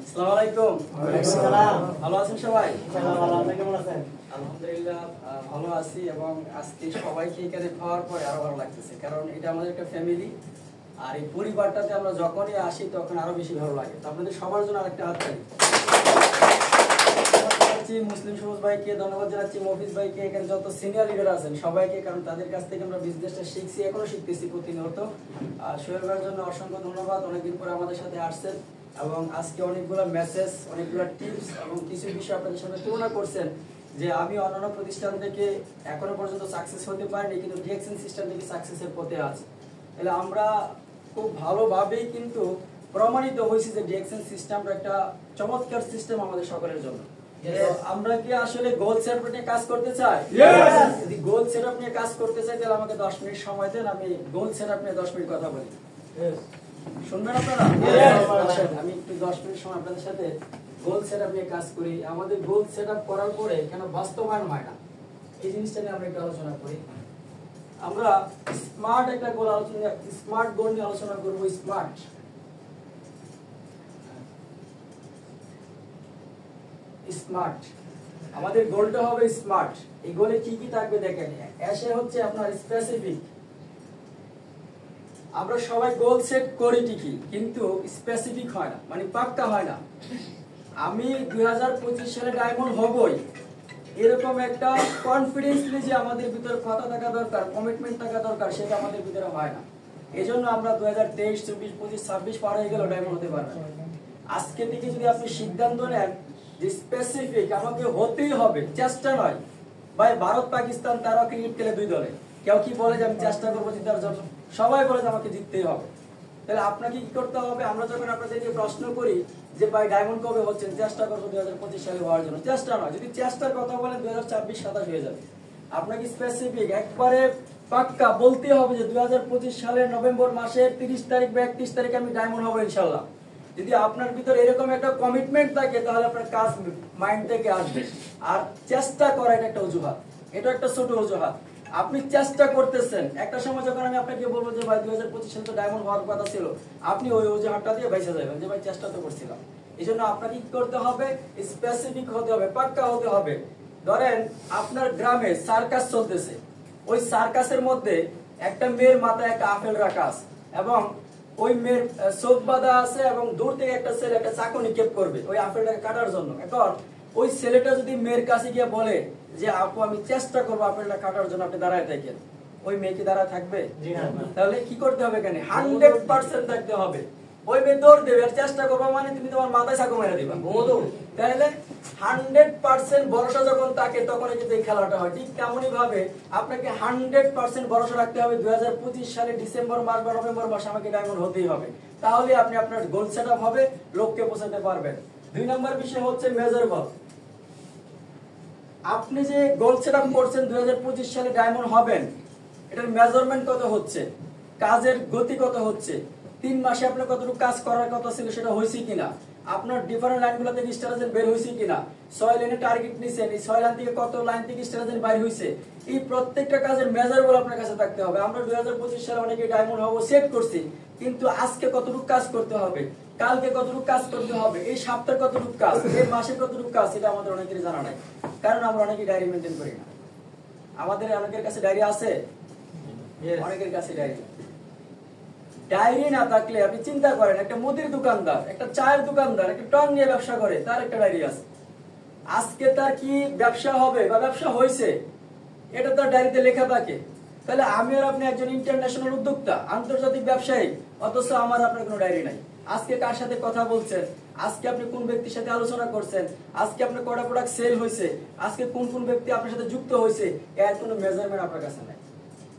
আসসালামু আলাইকুম। ওয়ালাইকুম সালাম। ভালো আছেন সবাই? ইনশাআল্লাহ ভালো। আপনি কেমন আছেন? আলহামদুলিল্লাহ ভালো আছি এবং আজকে সবাইকে এখানে পাওয়ার পরে আরো ভালো লাগতেছে, কারণ এটা আমাদের একটা ফ্যামিলি। আর এই পরিবারটাতে আমরা যখনই আসি তখন আরো বেশি ভালো লাগে। তো আপনাদের সবার জন্য আরেকটা হাততালি। ধন্যবাদ জানাচ্ছি মুসলিম সবুজ ভাইকে, ধন্যবাদ জানাচ্ছি মফিজ ভাইকে, এখানে যত সিনিয়র লিডার আছেন সবাইকে, কারণ তাদের কাছ থেকে আমরা বিজনেসটা শিখছি, এখনো শিখতেছি প্রতিনিয়ত। আর সোহেল ভাইয়ের জন্য অসংখ্য ধন্যবাদ, অনেকদিন পরে আমাদের সাথে আসছেন এবং আজকে অনেকগুলো মেসেজ, অনেকগুলো টিপস এবং কিছু বিষয় আপনাদের সাথে তুলনা করছেন যে আমি অন্যান্য প্রতিষ্ঠান থেকে এখনো পর্যন্ত সাকসেস হতে পারিনি, কিন্তু ডিএক্সএন সিস্টেম থেকে সাকসেসের পথে আছে। তাহলে আমরা খুব ভালোভাবেই কিন্তু প্রমাণিত হয়েছি যে ডিএক্সএন সিস্টেমটা একটা চমৎকার সিস্টেম আমাদের সকলের জন্য। আমরা কি আসলে গোল সেটআপ নিয়ে কাজ করতে চাই? যদি গোল সেটআপ নিয়ে কাজ করতে চাই তাহলে আমাকে 10 মিনিট সময় দেন, আমি গোল সেটআপ নিয়ে 10 মিনিট কথা বলি। শুনবেন আপনারা? আমি একটু 10 মিনিট সময় আপনাদের সাথে গোল সেটআপ নিয়ে কাজ করি। আমাদের গোল সেটআপ করার পরে কেন বাস্তবায়ন হয় না, এই জিনিসটা নিয়ে আমরা একটু আলোচনা করি। আমরা স্মার্ট একটা গোল আলোচনা, স্মার্ট গোল নিয়ে আলোচনা করব। স্মার্ট আমাদের গোলটা হবে স্মার্ট। এই গোলে কি কি থাকবে দেখেন। এসে হচ্ছে আপনার স্পেসিফিক। আমরা সবাই গোল সেট করি ঠিকই, কিন্তু স্পেসিফিক হয় না, মানে পাক্কা হয় না। আমি 2025 সালে ডায়মন্ড হবই এরকম একটা কনফিডেন্স যে আমাদের ভিতরে কথা থাকা দরকার, কমিটমেন্ট থাকা দরকার, সেটা আমাদের ভিতরে হয় না। এজন্য আমরা 2023, 24, 25, 26 পার হয়ে গেল ডায়মন্ড হতে পারবো। আজকে থেকে যদি আপনি সিদ্ধান্ত নেন যে স্পেসিফিক আমাকে হতেই হবে, চেষ্টা নয়। ভাই ভারত পাকিস্তান তারা ক্রিকেট খেলে দুই দলে, কেউ কি বলে যে আমি চেষ্টা করবো জিতার জন্য? সবাই বলে যে আমাকে জিততেই হবে। তাহলে আপনাকে কি করতে হবে? আমরা যখন আপনাদেরকে প্রশ্ন করি যে ভাই ডায়মন্ড কবে হচ্ছেন, চেষ্টা করবো 2025 সালে হওয়ার জন্য, চেষ্টা নয়। যদি চেষ্টার কথা বলেন 2026, 27 হয়ে যাবে। আপনাকে স্পেসিফিক একবারে পাক্কা বলতে হবে যে 2025 সালের নভেম্বর মাসের 30 তারিখ বা 31 তারিখে আমি ডায়মন্ড হবো ইনশাল্লাহ। যদি আপনার ভিতরে এরকম একটা কমিটমেন্ট থাকে তাহলে আপনার কাজ মাইন্ড থেকে আসবে। আর চেষ্টা করা এটা একটা অজুহাত, এটা একটা ছোট অজুহাত। আপনি চেষ্টা করতেছেন, একটা সময় যখন আমি আপনাকে বলবো যে ভাই 2025 সালে তো ডায়মন্ড হওয়ার কথা ছিল, আপনি ওই অজুহাতটা দিয়ে বাইসা যাবেন যে ভাই চেষ্টা তো করছিলাম। এই জন্য আপনাকে কি করতে হবে? স্পেসিফিক হতে হবে, পাক্কা হতে হবে। ধরেন আপনার গ্রামে সার্কাস চলতেছে, ওই সার্কাসের মধ্যে একটা মেয়ের মাথায় একটা আপেল রাখা আছে এবং ওই মেয়ের চোখ বাঁধা আছে এবং দূর থেকে একটা ছেলে একটা চাকু নিক্ষেপ করবে ওই আপেলটাকে কাটার জন্য। এখন ওই ছেলেটা যদি মেয়ের কাছে গিয়ে বলে যে আপু আমি চেষ্টা করবো আপেলটা কাটার জন্য, আপনি দাঁড়ায় থাকেন, ওই মেয়ে কি দাঁড়ায় থাকবে? তাহলে কি করতে হবে? এখানে 100% থাকতে হবে। ওই মেয়ে দৌড় দেবে আর চেষ্টা করবো মানে তুমি তোমার মাথায় চাকু মেরে দিবা। তাহলে 100% ভরসা যখন থাকে তখনই কিন্তু এই খেলাটা হয়। ঠিক তেমনই ভাবে আপনাকে 100% ভরসা রাখতে হবে 2025 সালে ডিসেম্বর মাস বা নভেম্বর মাসে আমাকে ডায়মন্ড হতেই হবে। তাহলে আপনি আপনার গোল সেটআপ হবে, লক্ষ্যে পৌঁছাতে পারবেন। 2 নম্বর বিষয় হচ্ছে মেজারেবল। আপনি যে গোল সেটআপ করছেন 2025 সালে ডায়মন্ড হবেন, এটার মেজারমেন্ট কত হচ্ছে, কাজের গতি কত হচ্ছে, 3 মাসে আপনার কতটুকু কাজ করার কথা ছিল সেটা হয়েছে কিনা, আপনার ডিফারেন্ট লাইনগুলো থেকে স্ট্র্যাটেজি বের হয়েছে কিনা, 6 লাইনে টার্গেট নিছেন, এই 6 লাইন থেকে কত লাইন থেকে স্ট্র্যাটেজি বাইর হয়েছে, এই প্রত্যেকটা কাজের মেজারেবল আপনার কাছে থাকতে হবে। আমরা 2025 সালে অনেকে ডায়মন্ড হবো সেট করছি, কিন্তু আজকে কতটুকু কাজ করতে হবে, কালকে কতটুকু কাজ করতে হবে, এই সপ্তাহে কতটুকু কাজ, এই মাসে কতটুকু কাজ, এটা আমাদের অনেকেরই জানা নাই। কারণ আমরা অনেকেই ডায়েরি মেনটেন করি না। আমাদের অনেকের কাছে ডায়েরি আছে, অনেকের কাছে ডায়েরি না থাকলে আপনি চিন্তা করেন, একটা মুদির দোকানদার, একটা চায়ের দোকানদার, একটা টং নিয়ে ব্যবসা করে, তার একটা ডায়েরি আছে। আজকে তার কি ব্যবসা হবে বা ব্যবসা হয়েছে এটা তার ডায়েরিতে লেখা থাকে। তাহলে আমি আর আপনি একজন ইন্টারন্যাশনাল উদ্যোক্তা, আন্তর্জাতিক ব্যবসায়ী, অথচ আমার আপনার কোনো ডায়েরি নাই। আজকে কার সাথে কথা বলছেন, আজকে আপনি কোন ব্যক্তির সাথে আলোচনা করছেন, আজকে আপনার কটা প্রোডাক্ট সেল হয়েছে, আজকে কোন কোন ব্যক্তি আপনার সাথে যুক্ত হয়েছে, এর কোনো মেজারমেন্ট আপনার কাছে নাই।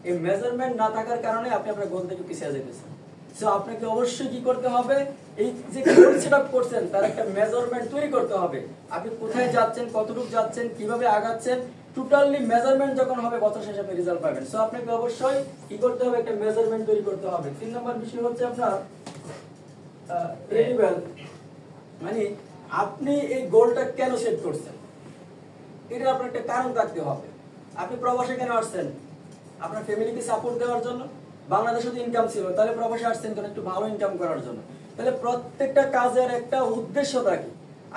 এই মেজারমেন্ট না থাকার কারণে আপনি আপনার গোল থেকে পিছিয়ে যেতেছেন। সো আপনাকে অবশ্যই কি করতে হবে? এই যে গোল সেটআপ করছেন তার একটা মেজারমেন্ট তৈরি করতে হবে। আপনি কোথায় যাচ্ছেন, কতটুকু যাচ্ছেন, কিভাবে আগাচ্ছেন, টোটালি মেজারমেন্ট যখন হবে বছর শেষে আপনি রেজাল্ট পাবেন। সো আপনাকে অবশ্যই কি করতে হবে? একটা মেজারমেন্ট তৈরি করতে হবে। 3 নম্বর বিষয় হচ্ছে আপনার ক্রেডিবল, মানে আপনি এই গোলটা কেন সেট করছেন, এটা আপনার একটা কারণ থাকতে হবে। আপনি প্রবাসে কেন আসছেন? আপনার ফ্যামিলিকে সাপোর্ট দেওয়ার জন্য। বাংলাদেশে তো ইনকাম ছিল, তাহলে প্রবাসে আসছেন কেন? একটু ভালো ইনকাম করার জন্য। তাহলে প্রত্যেকটা কাজের একটা উদ্দেশ্য থাকে।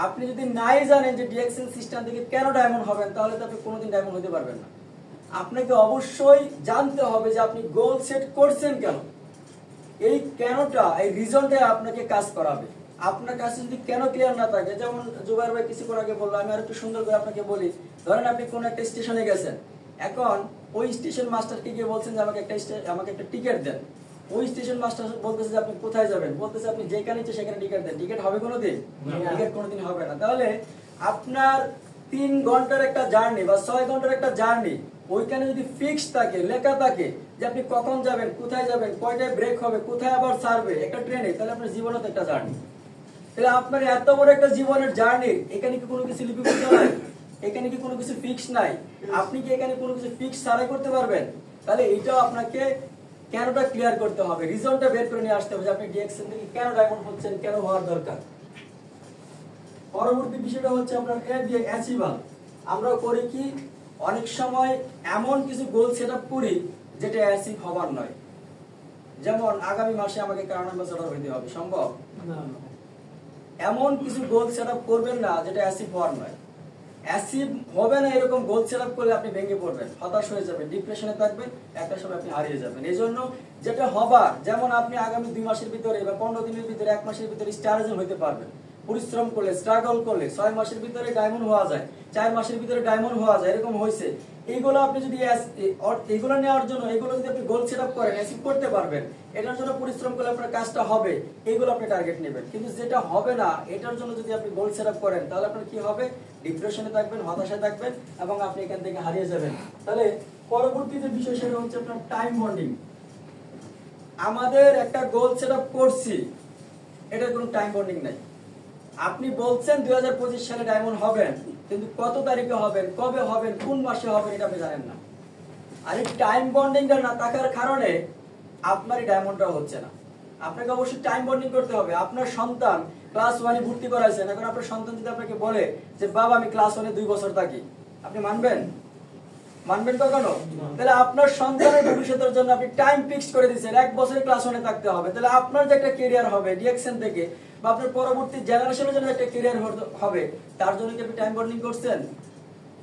আপনি যদি নাই জানেন যে ডিএক্সএল সিস্টেম থেকে কেন ডায়মন্ড হবেন, তাহলে তো আপনি কোনোদিন ডায়মন্ড হতে পারবেন না। আপনাকে অবশ্যই জানতে হবে যে আপনি গোল সেট করছেন কেন। এই কেনটা, এই রিজনটা আপনাকে কাজ করাবে। আপনার কাছে যদি কেন ক্লিয়ার না থাকে, যেমন জুবাইর ভাই কিছুক্ষণ আগে বললো, আমি আর একটু সুন্দর করে আপনাকে বলি। ধরেন আপনি কোন একটা স্টেশনে গেছেন, এখন ওই স্টেশন মাস্টারকে গিয়ে বলছেন যে আমাকে একটা টিকিট দেন। ওই স্টেশন মাস্টার বলতেছে যে আপনি কোথায় যাবেন, বলতেছে আপনি যেখানে ইচ্ছে সেখানে টিকিট দেন। টিকিট হবে কোনোদিন? টিকিট কোনোদিন হবে না। তাহলে আপনার 3 ঘন্টার একটা জার্নি বা 6 ঘন্টার একটা জার্নি, ওইখানে যদি ফিক্স থাকে, লেখা থাকে যে আপনি কখন যাবেন, কোথায় যাবেন, কয়টায় ব্রেক হবে, কোথায় আবার ছাড়বে একটা ট্রেনে, তাহলে আপনার জীবনে তো একটা জার্নি। তাহলে আপনার এত বড় একটা জীবনের জার্নি, এখানে কি কোনো কিছু লিপিবদ্ধ নাই? এখানে কি কোনো কিছু ফিক্স নাই? আপনি কি এখানে কোনো কিছু ফিক্স ছাড়াই করতে পারবেন? তাহলে এইটাও আপনাকে কেনটা ক্লিয়ার করতে হবে, রিজনটা বের করে নিয়ে আসতে হবে যে আপনি ডিএক্সএল থেকে কেন ডায়মন্ড হচ্ছেন, কেন হওয়ার দরকার। পরবর্তী বিষয়টা হচ্ছে আপনার অ্যাচিভাল। আমরা করি কি, অনেক সময় এমন কিছু গোল সেট আপ করি যেটা অ্যাচিভ হবার নয়। যেমন আগামী মাসে আমাকে কারণ অ্যাম্বাসেডর হইতে হবে, সম্ভব? এমন কিছু গোল সেট আপ করবেন না যেটা অ্যাচিভ হওয়ার নয়। অ্যাচিভ হবে না এরকম গোল সেট আপ করলে আপনি ভেঙে পড়বেন, হতাশ হয়ে যাবেন, ডিপ্রেশনে থাকবেন, একটা সময় আপনি হারিয়ে যাবেন। এই জন্য যেটা হবার, যেমন আপনি আগামী 2 মাসের ভিতরে বা 15 দিনের ভিতরে, 1 মাসের ভিতরে স্টারজন হইতে পারবেন। পরিশ্রম করলে, স্ট্রাগল করলে 6 মাসের ভিতরে ডায়মন্ড হওয়া যায়, 4 মাসের ভিতরে ডায়মন্ড হওয়া যায়, এরকম হয়েছে। এইগুলো আপনি যদি এগুলো নেওয়ার জন্য, এগুলো যদি আপনি গোল সেট আপ করেন, অ্যাচিভ করতে পারবেন, এটার জন্য পরিশ্রম করলে আপনার কাজটা হবে, এইগুলো আপনি টার্গেট নেবেন। কিন্তু যেটা হবে না, এটার জন্য যদি আপনি গোল সেট আপ করেন, তাহলে আপনার কি হবে, ডিপ্রেশনে থাকবেন, হতাশায় থাকবেন এবং আপনি এখান থেকে হারিয়ে যাবেন। তাহলে পরবর্তী যে বিষয় সেটা হচ্ছে আপনার টাইম বন্ডিং। আমাদের একটা গোল সেট আপ করছি, এটার কোনো টাইম বন্ডিং নাই। আপনি বলছেন 2025 সালে ডায়মন্ড হবেন, কিন্তু কত তারিখে হবেন, কবে হবেন, কোন মাসে হবেন, এটা আপনি জানেন না। আর এই টাইম বন্ডিংটা না থাকার কারণে আপনার এই ডায়মন্ডটা হচ্ছে না। আপনাকে অবশ্যই টাইম বন্ডিং করতে হবে। আপনার সন্তান ক্লাস 1 এ ভর্তি করাইছেন, এখন আপনার সন্তান যদি আপনাকে বলে যে বাবা আমি ক্লাস 1 এ 2 বছর থাকি, আপনি মানবেন? মানবেন কখনো? তাহলে আপনার সন্তানের ভবিষ্যতের জন্য আপনি টাইম ফিক্স করে দিয়েছেন 1 বছরে ক্লাস 1 এ থাকতে হবে। তাহলে আপনার যে একটা ক্যারিয়ার হবে ডিএক্সএন থেকে, বা আপনার পরবর্তী জেনারেশনের জন্য একটা ক্যারিয়ার হবে, তার জন্য কি আপনি টাইম বন্ডিং করছেন?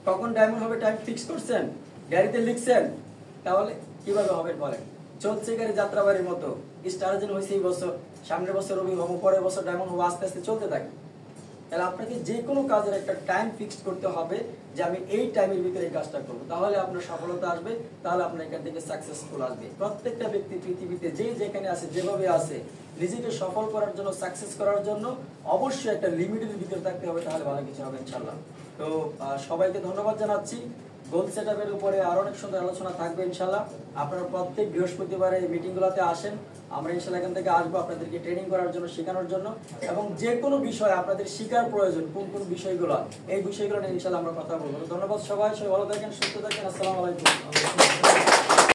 কখন ডায়মন্ড হবে টাইম ফিক্স করছেন? ডায়েরিতে লিখছেন? তাহলে কিভাবে হবে বলেন? চলছে গাড়ি যাত্রাবাড়ির মতো, স্টারজন হয়েছে এই বছর, সামনের বছর রবি হবো, পরের বছর ডায়মন্ড হবো, আস্তে আস্তে চলতে থাকে। তাহলে আপনাকে যে কোনো কাজের একটা টাইম ফিক্স করতে হবে যে আমি এই টাইমের ভিতরে এই কাজটা করবো, তাহলে আপনার সফলতা আসবে, তাহলে আপনার এখান থেকে সাকসেসফুল আসবে। প্রত্যেকটা ব্যক্তি পৃথিবীতে যে যেখানে আছে, যেভাবে আছে, নিজেকে সফল করার জন্য, সাকসেস করার জন্য অবশ্যই একটা লিমিটের ভিতরে থাকতে হবে, তাহলে ভালো কিছু হবে ইনশাআল্লাহ। তো সবাইকে ধন্যবাদ জানাচ্ছি। গোল সেটআপের উপরে আরো অনেক সুন্দর আলোচনা থাকবে ইনশাআল্লাহ। আপনারা প্রত্যেক বৃহস্পতিবারে এই মিটিংগুলোতে আসেন, আমরা ইনশাআল্লাহ এখান থেকে আসবো আপনাদেরকে ট্রেনিং করার জন্য, শেখানোর জন্য, এবং যে কোনো বিষয় আপনাদের শেখার প্রয়োজন, কোন কোন বিষয়গুলো, এই বিষয়গুলো নিয়ে ইনশাআল্লাহ আমরা কথা বলবো। ধন্যবাদ সবাই, সবাই ভালো থাকেন, সুস্থ থাকেন। আসসালামু আলাইকুম।